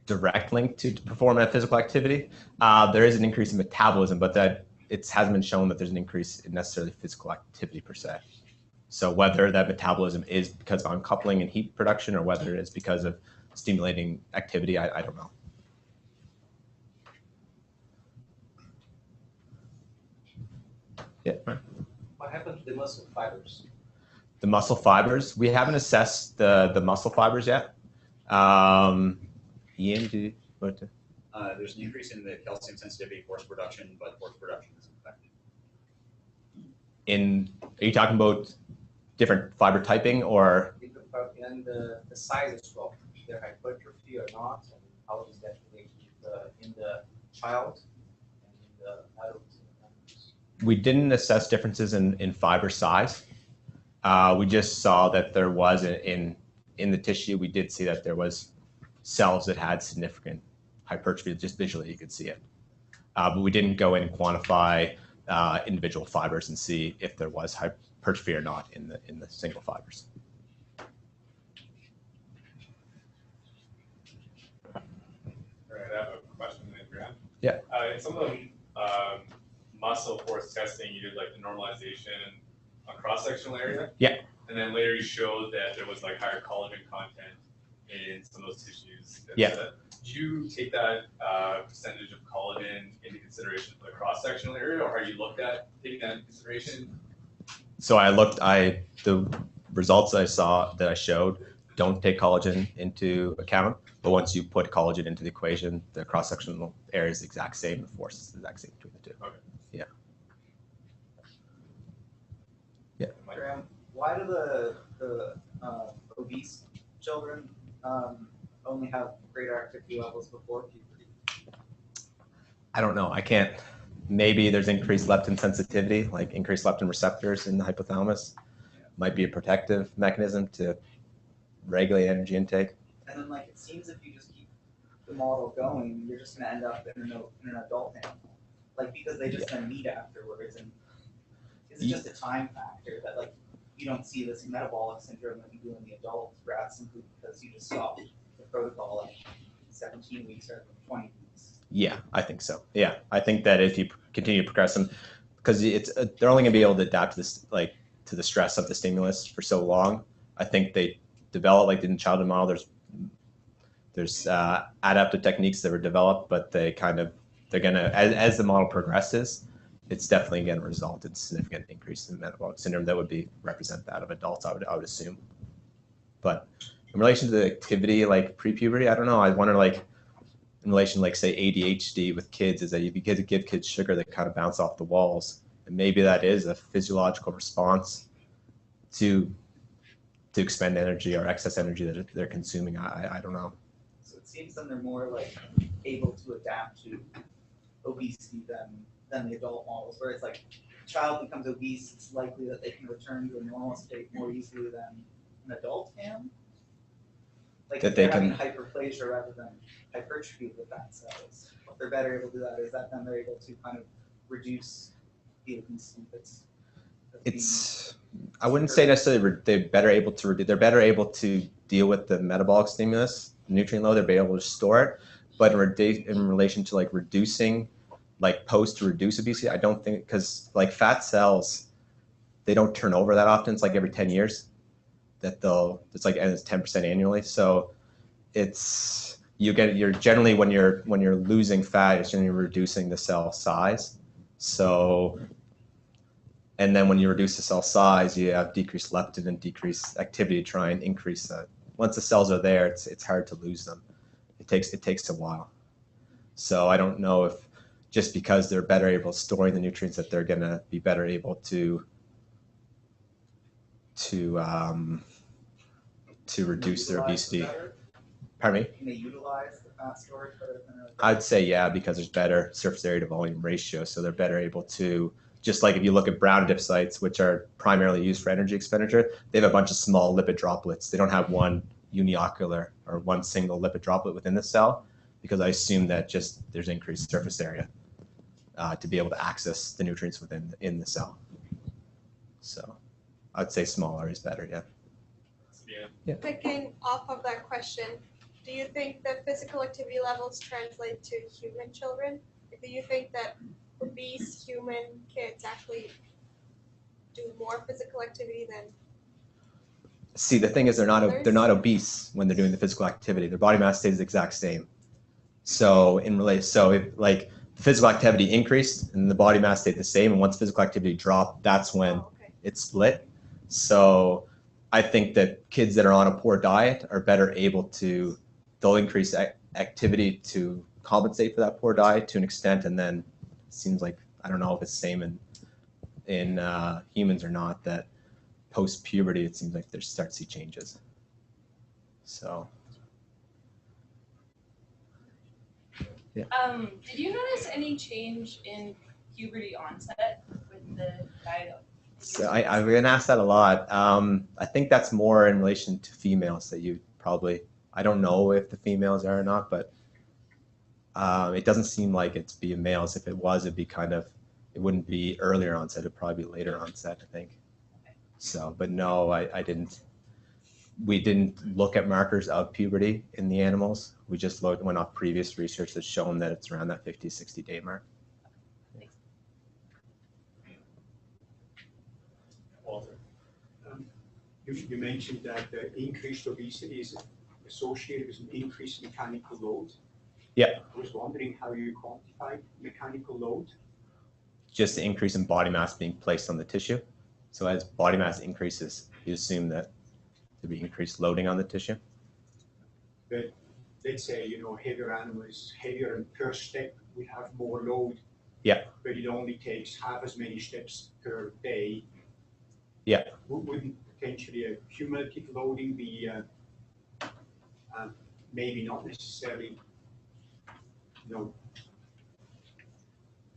Direct link to perform that physical activity. There is an increase in metabolism, but that it hasn't been shown that there's an increase in necessarily physical activity per se. So whether that metabolism is because of uncoupling and heat production or whether it is because of stimulating activity, I don't know. Yeah. What happened to the muscle fibers? The muscle fibers, we haven't assessed the muscle fibers yet. Ian, do you want to? There's an increase in the calcium sensitivity force production, but force production isn't affected. Are you talking about different fiber typing or? And the size as well, their hypertrophy or not, and how does that relate in the child and in the adult? We didn't assess differences in fiber size. We just saw that there was in the tissue, we did see that there was cells that had significant hypertrophy. Just visually, you could see it. But we didn't go in and quantify individual fibers and see if there was hypertrophy or not in the single fibers. All right, I have a question, Graham. Yeah. In some of the muscle force testing, you did like the normalization on cross-sectional area. Yeah. And then later you showed that there was like higher collagen content in some of those tissues. Yeah. Did you take that percentage of collagen into consideration for the cross-sectional area, or have you looked at taking that into consideration? So the results I saw that I showed don't take collagen into account, but once you put collagen into the equation, the cross-sectional area is the exact same, the force is the exact same between the two. Okay. Yeah. Graham, why do the obese children only have greater activity levels before puberty? I don't know. I can't. Maybe there's increased leptin sensitivity, like increased leptin receptors in the hypothalamus. Might be a protective mechanism to regulate energy intake. And then, like, it seems if you just keep the model going, you're just going to end up in an adult animal, like, because they just then meet afterwards. And is it just a time factor that, like, you don't see this metabolic syndrome that you do in the adult rat simply because you just stopped the protocol at 17 weeks or 20 weeks? Yeah, I think so. Yeah, I think that if you continue to progress them, because they're only going to be able to adapt to this, like, to the stress of the stimulus for so long. I think they develop, like in the childhood model, there's adaptive techniques that were developed, but they're gonna, as the model progresses, it's definitely going to result in significant increase in metabolic syndrome that would represent that of adults, I would assume. But in relation to the activity, like pre-puberty, I don't know. I wonder, like, in relation, like, say ADHD with kids, is that if you give kids sugar, they kind of bounce off the walls, and maybe that is a physiological response to expend energy or excess energy that they're consuming. I don't know. So it seems then they're more like able to adapt to obesity than the adult models, where it's like a child becomes obese, it's likely that they can return to a normal state more easily than an adult can. Like That if they they're having can- hyperplasia rather than hypertrophy of the fat cells. If they're better able to do that, is that then they're able to kind of reduce the obesity that's It's, I wouldn't say necessarily they're better able to deal with the metabolic stimulus, nutrient load, they're able to store it. But in relation to, like, reducing, like, to reduce obesity, I don't think, because, like, fat cells, they don't turn over that often. It's like every 10 years that it's like, and it's 10% annually. So you're generally, when you're losing fat, it's generally reducing the cell size. So, and then when you reduce the cell size, you have decreased leptin and decreased activity to try and increase that. Once the cells are there, it's hard to lose them. It takes a while. So I don't know if just because they're better able at storing the nutrients that they're going to be better able to reduce their obesity. Pardon me? Can they utilize the fat storage better than an adult? I'd say yeah, because there's better surface area to volume ratio, so they're better able to. Just like if you look at brown adipocytes, which are primarily used for energy expenditure, they have a bunch of small lipid droplets. They don't have one uniocular or one single lipid droplet within the cell, because I assume that just there's increased surface area to be able to access the nutrients in the cell. So I'd say smaller is better, yeah. Picking off of that question, do you think that physical activity levels translate to human children? Do you think that obese human kids actually do more physical activity than? See, the thing is, they're not obese when they're doing the physical activity. Their body mass stays the exact same. So if, like, the physical activity increased and the body mass stayed the same, and once physical activity dropped, that's when it split. So I think that kids that are on a poor diet are better able to, they'll increase activity to compensate for that poor diet to an extent, and then it seems like, I don't know if it's the same in humans or not, that post-puberty, it seems like they start to see changes. So. Yeah. Did you notice any change in puberty onset with the diet? So I've been asked that a lot. I think that's more in relation to females that you probably, I don't know if the females are or not, but it doesn't seem like it's be males. If it was, it'd be kind of, it wouldn't be earlier onset, it'd probably be later onset, I think. So, but no, we didn't look at markers of puberty in the animals. We just went off previous research that's shown that it's around that 50, 60 day mark. You mentioned that increased obesity is associated with an increased mechanical load. Yeah. I was wondering how you quantify mechanical load. Just the increase in body mass being placed on the tissue. So as body mass increases, you assume that there'll be increased loading on the tissue. But let's say, heavier animals, heavier and per step would have more load. Yeah. But it only takes half as many steps per day. Yeah. Wouldn't potentially a cumulative loading be maybe not necessarily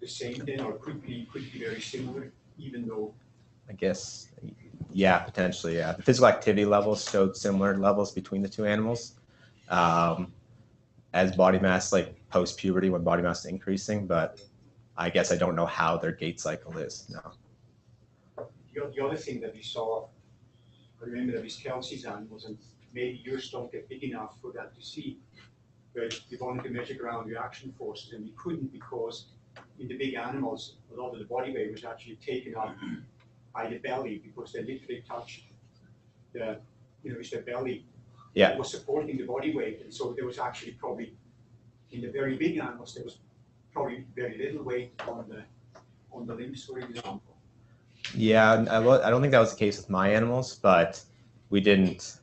the same then, or could be very similar, even though I guess, yeah, potentially, yeah. The physical activity levels showed similar levels between the two animals. As body mass, like post-puberty, when body mass is increasing, but I guess I don't know how their gait cycle is now. The other thing that we saw, I remember that with Kelsey's animals, and maybe yours don't get big enough for that to see, but we wanted to measure ground reaction forces, and we couldn't because in the big animals, a lot of the body weight was actually taken up by the belly because they literally touched the, with their belly. Yeah. It was supporting the body weight, and so there was actually probably, in the very big animals, there was probably very little weight on the limbs, for example. Yeah, I don't think that was the case with my animals, but we didn't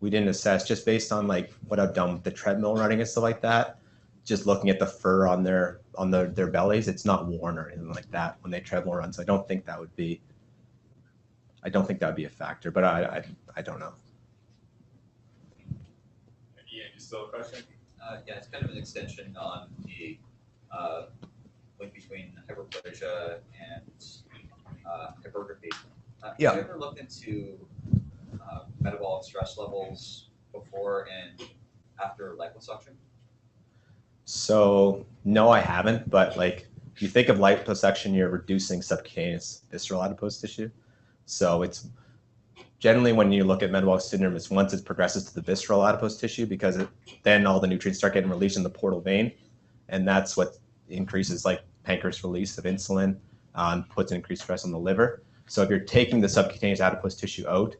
assess just based on like what I've done with the treadmill running and stuff like that. Just looking at the fur on their bellies, it's not worn or anything like that when they treadmill run. So I don't think that would be a factor, but I don't know. Ian, you still have a question? Yeah, it's kind of an extension on the link between hyperplasia and hypertrophy. Yeah. Have you ever looked into metabolic stress levels before and after liposuction? So no, I haven't. But like, if you think of liposuction, you're reducing subcutaneous visceral adipose tissue. So it's generally when you look at metabolic syndrome, it's once it progresses to the visceral adipose tissue because then all the nutrients start getting released in the portal vein, and that's what increases like pancreas release of insulin, puts increased stress on the liver. So if you're taking the subcutaneous adipose tissue out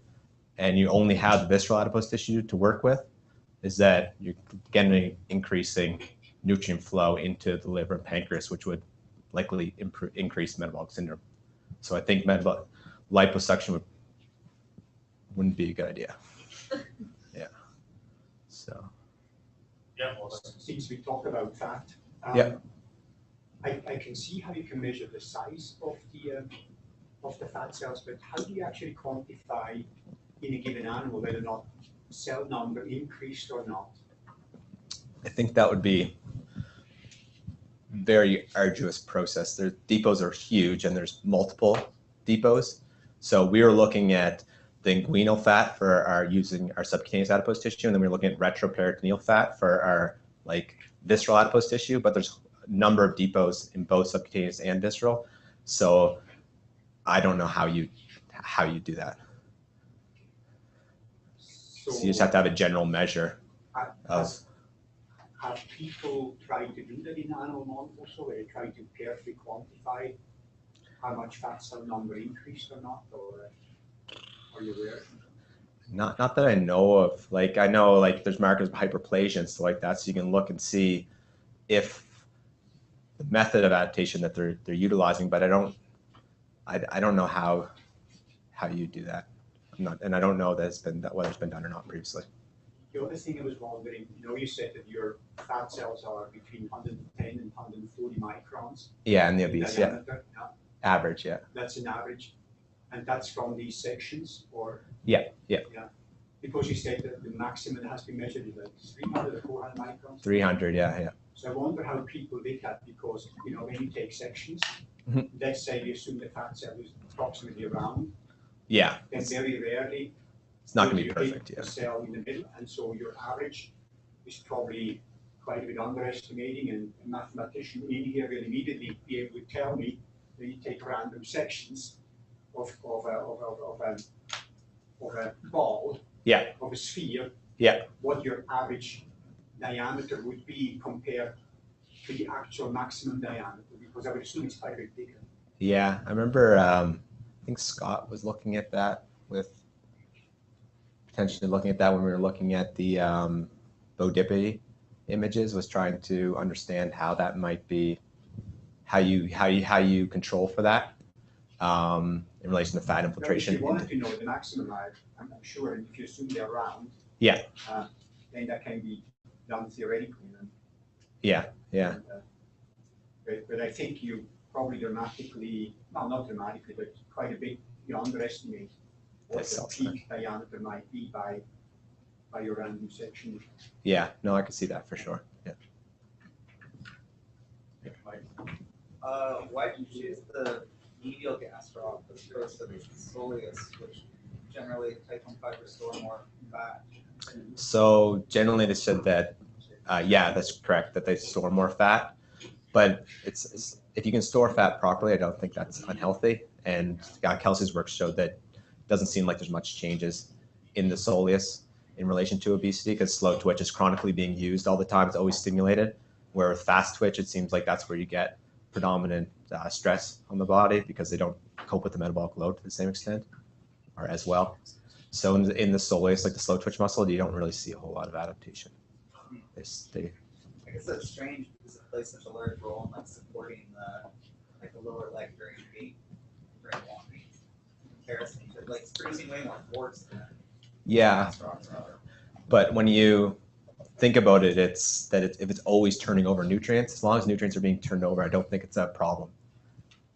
and you only have the visceral adipose tissue to work with, is that you're getting increasing nutrient flow into the liver and pancreas, which would likely increase metabolic syndrome. So I think liposuction wouldn't be a good idea. Yeah. So. Yeah. Well, Since we talk about fat, yeah. I can see how you can measure the size of the fat cells, but how do you actually quantify in a given animal whether or not cell number increased or not? I think that would be very arduous process. Their depots are huge and there's multiple depots. So we were looking at the inguinal fat for using our subcutaneous adipose tissue, and then we're looking at retroperitoneal fat for our like visceral adipose tissue, but there's a number of depots in both subcutaneous and visceral. So I don't know how you do that. So you just have to have a general measure of. Have people tried to do that in animal models also, where they try to carefully quantify how much fat cell number increased or not, or are you aware? Not that I know of. Like I know like there's markers of hyperplasia and stuff like that, so you can look and see if the method of adaptation that they're utilizing, but I don't know how you do that. And I don't know that whether it's been done or not previously. The other thing I was wondering, you said that your fat cells are between 110 and 140 microns. Yeah, and the obese, yeah. Average, yeah. That's an average, and that's from these sections, or? Yeah. Because you said that the maximum that has been measured is like 300 or 400 microns. 300, yeah. So I wonder how people did that, because when you take sections, let's say you assume the fat cell is approximately around. Yeah. Then very rarely. It's not going to be perfect, yeah. The cell in the middle, and so your average is probably quite a bit underestimating, and a mathematician in here will immediately be able to tell me that you take random sections of a ball, of a sphere, what your average diameter would be compared to the actual maximum diameter, because I would assume it's quite a bit bigger. Yeah, I remember, I think Scott was looking at that with potentially looking at that when we were looking at the Bodipity images, was trying to understand how that might be, how you control for that in relation to fat infiltration. If you wanted to know the maximum, I'm sure, and if you assume they're round, yeah, then that can be done theoretically. Yeah. But I think you probably dramatically, well, not dramatically, but quite a bit, you underestimate what the peak diameter might be by your random section. Yeah, no, I can see that for sure. Yeah. Why do you choose the medial gastroc as opposed to the soleus, which generally type 1 fibers store more fat? So generally they said that, yeah, that's correct, that they store more fat, but it's if you can store fat properly, I don't think that's unhealthy. And Kelsey's work showed that it doesn't seem like there's much changes in the soleus in relation to obesity, because slow twitch is chronically being used all the time. It's always stimulated, where with fast twitch, it seems like that's where you get predominant stress on the body, because they don't cope with the metabolic load to the same extent or as well. So in the soleus, like the slow twitch muscle, you don't really see a whole lot of adaptation. I guess that's strange because it plays such a large role in like supporting the lower leg during gait, during walking. In comparison to like it's producing way more force than yeah, but when you think about it, it's that if it's always turning over nutrients, as long as nutrients are being turned over, I don't think it's a problem,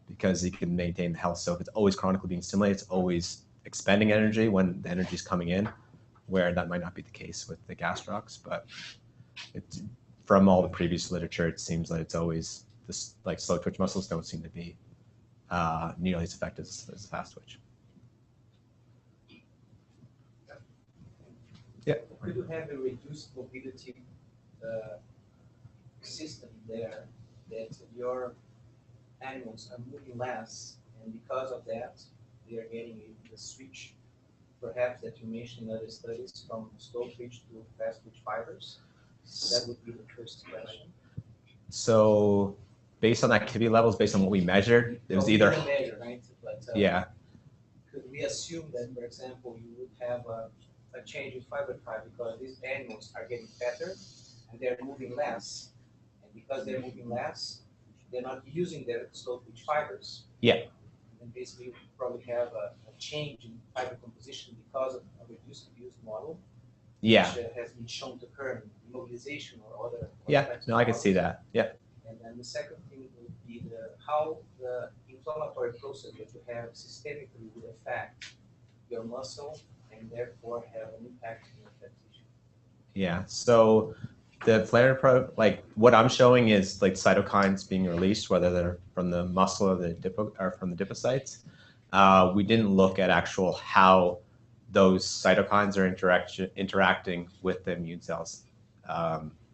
because you can maintain the health. So if it's always chronically being stimulated, it's always expending energy when the energy is coming in, where that might not be the case with the gastrocs. But from all the previous literature, it seems like it's always this, like slow twitch muscles don't seem to be nearly as effective as fast twitch. Yeah. Could you have a reduced mobility system there that your animals are moving less, and because of that, they are getting the switch, perhaps that you mentioned in other studies, from slow twitch to fast twitch fibers? That would be the first question. So based on activity levels, based on what we measured, it was either measure, right? But, yeah. Could we assume that, for example, you would have a change in fiber type because these animals are getting fatter and they're moving less, and because they're moving less, they're not using their slow twitch fibers. Yeah. And basically, you probably have a change in fiber composition because of a reduced use model. Yeah. Which has been shown to occur in mobilization or other. Yeah. No, I can see that. Yeah. And then the second thing would be how the inflammatory process that you have systemically would affect your muscle and therefore have an impact on your fat tissue. Yeah. So the inflammatory, like what I'm showing is like cytokines being released, whether they're from the muscle or from the adipocytes. We didn't look at actual how those cytokines are interacting with the immune cells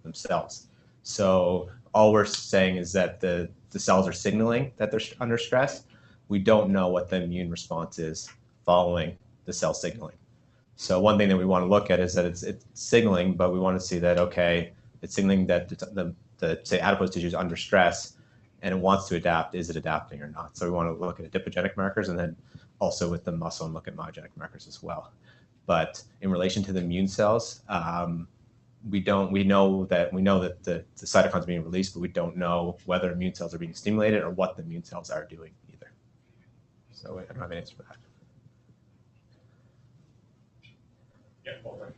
themselves. So all we're saying is that the cells are signaling that they're under stress. We don't know what the immune response is following the cell signaling. So one thing that we want to look at is that it's signaling, but we want to see that, okay, it's signaling that the say adipose tissue is under stress and it wants to adapt. Is it adapting or not? So we want to look at adipogenic markers, and then also with the muscle and look at myogenic markers as well. But in relation to the immune cells, we know that the cytokines are being released, but we don't know whether immune cells are being stimulated or what the immune cells are doing either. So I don't have an answer for that. Yeah, over.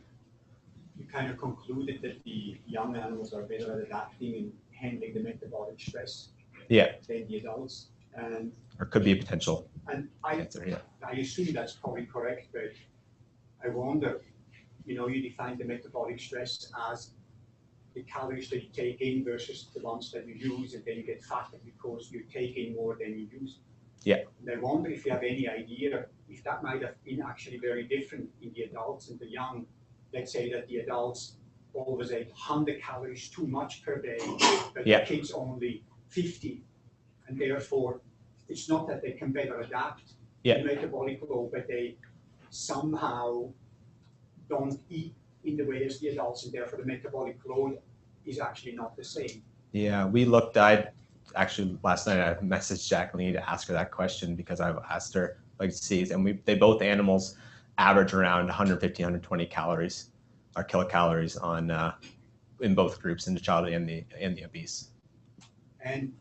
You kind of concluded that the young animals are better at adapting and handling the metabolic stress Yeah. than the adults. And Or could be a potential answer. Yeah. I assume that's probably correct, but I wonder, you define the metabolic stress as the calories that you take in versus the ones that you use, and then you get fatter because you take in more than you use. Yeah. And I wonder if you have any idea if that might have been actually very different in the adults and the young. Let's say that the adults always ate 100 calories too much per day, but the kids only 50. And therefore, it's not that they can better adapt to metabolic load, but they somehow don't eat in the way as the adults, and therefore the metabolic load is actually not the same. Yeah, actually last night I messaged Jacqueline to ask her that question, because I've asked her like disease, and they both animals average around 150, 120 calories or kilocalories on in both groups, in the childhood and the obese. And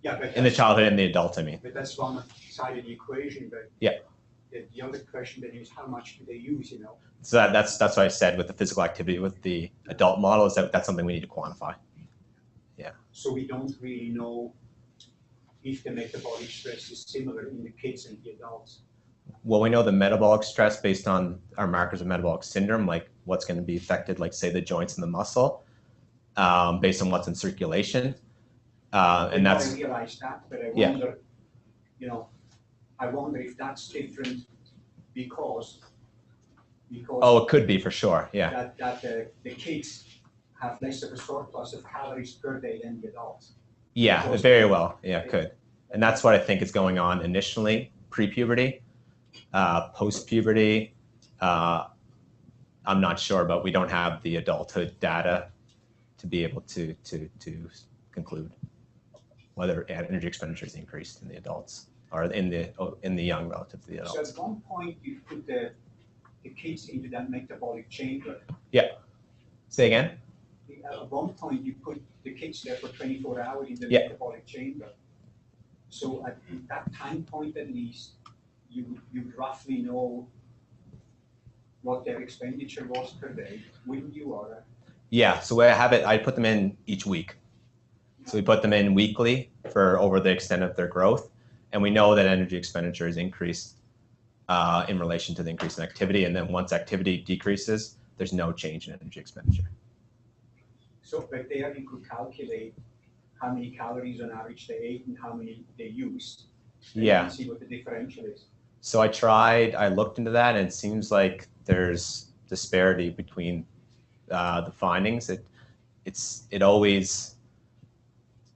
yeah, but In the childhood and the adult, I mean. But that's one side of the equation. But yeah, the other question then is how much do they use? So that's what I said with the physical activity with the adult model, is that's something we need to quantify. Yeah. So we don't really know if the metabolic stress is similar in the kids and the adults. Well, we know the metabolic stress based on our markers of metabolic syndrome, like what's going to be affected, like say the joints and the muscle, based on what's in circulation. And that's. I realize that, but I wonder, I wonder if that's different because. Oh, it could be for sure. Yeah. That the kids have less of a surplus of calories per day than the adults. Yeah, very well. Yeah, it could. And that's what I think is going on initially, pre-puberty, post-puberty. I'm not sure, but we don't have the adulthood data to be able to conclude whether energy expenditure is increased in the adults or in the young relative to the adults. So at one point you put the kids into that metabolic chamber. Yeah. Say again? At one point you put the kids there for 24 hours in the metabolic chamber. So at that time point at least, you roughly know what their expenditure was per day, wouldn't you? Or yeah, so I put them in each week. So we put them in weekly for over the extent of their growth. And we know that energy expenditure is increased in relation to the increase in activity. And then once activity decreases, there's no change in energy expenditure. So but there you could calculate how many calories on average they ate and how many they used. And you can see what the differential is. So I looked into that, and it seems like there's disparity between the findings. It always,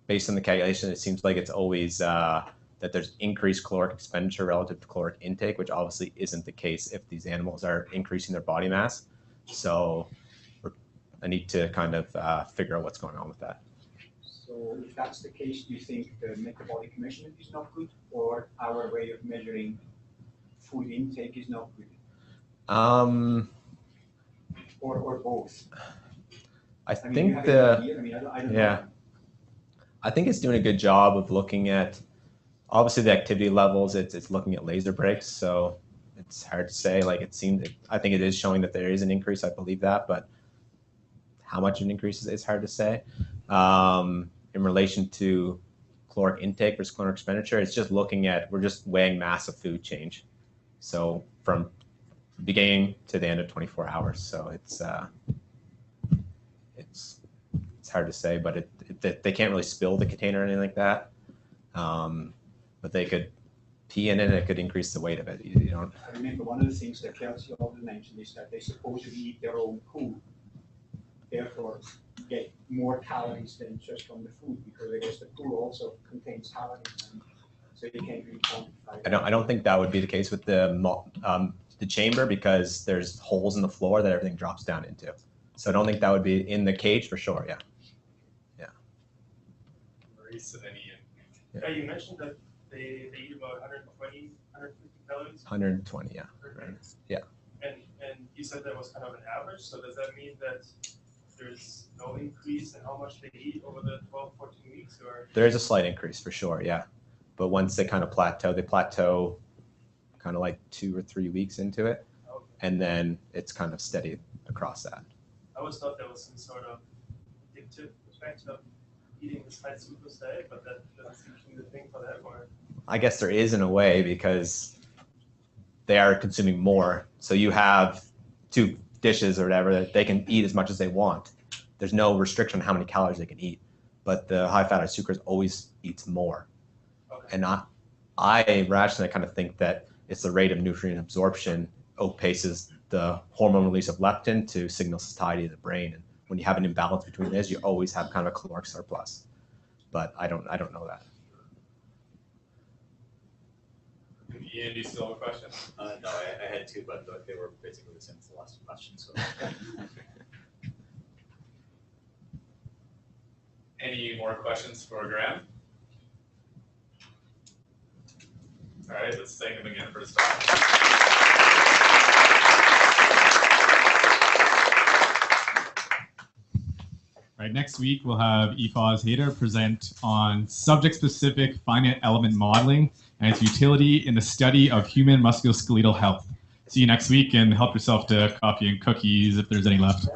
based on the calculation, it seems like it's always that there's increased caloric expenditure relative to caloric intake, which obviously isn't the case if these animals are increasing their body mass. So I need to kind of figure out what's going on with that. So if that's the case, do you think the metabolic measurement is not good, or our way of measuring food intake is not good? Or both? I think I think it's doing a good job of looking at, obviously the activity levels. It's looking at laser breaks, so it's hard to say. Like I think it is showing that there is an increase. I believe that, but how much an increase is hard to say. In relation to caloric intake versus caloric expenditure, it's just looking at, we're just weighing mass of food change. So from beginning to the end of 24 hours. So it's hard to say, but they can't really spill the container or anything like that. But they could pee in it, and it could increase the weight of it. You don't. I remember one of the things that Kelsey often mentioned is that they supposedly eat their own poo, therefore get more calories than just from the food, because I guess the poo also contains calories, and so you can't really quantify. I don't think that would be the case with the chamber, because there's holes in the floor that everything drops down into. So I don't think that would be in the cage for sure. Yeah. Yeah, you mentioned that they eat about 120, 150 calories. 120, yeah. Right. Yeah. And you said that was kind of an average. So does that mean that there's no increase in how much they eat over the 12, 14 weeks? Or there is a slight increase for sure, yeah. But once they kind of plateau kind of like 2 or 3 weeks into it, okay. And then it's kind of steady across that. I always thought there was some sort of addictive effect of eating this high glucose diet, but that doesn't seem to be the thing for that. Or I guess there is in a way, because they are consuming more. So you have 2 dishes or whatever that they can eat as much as they want. There's no restriction on how many calories they can eat, but the high fat or sucrose always eats more. Okay. And I rationally kind of think that it's the rate of nutrient absorption outpaces the hormone release of leptin to signal satiety to the brain. And when you have an imbalance between this, you always have kind of a caloric surplus. But I don't know that. Ian, do you still have a question? No, I had 2, but they were basically the same as the last question. So. Any more questions for Graham? All right, let's thank him again for his time. Right, next week we'll have Ifaz Hader present on subject-specific finite element modeling and its utility in the study of human musculoskeletal health. See you next week, and help yourself to coffee and cookies if there's any left.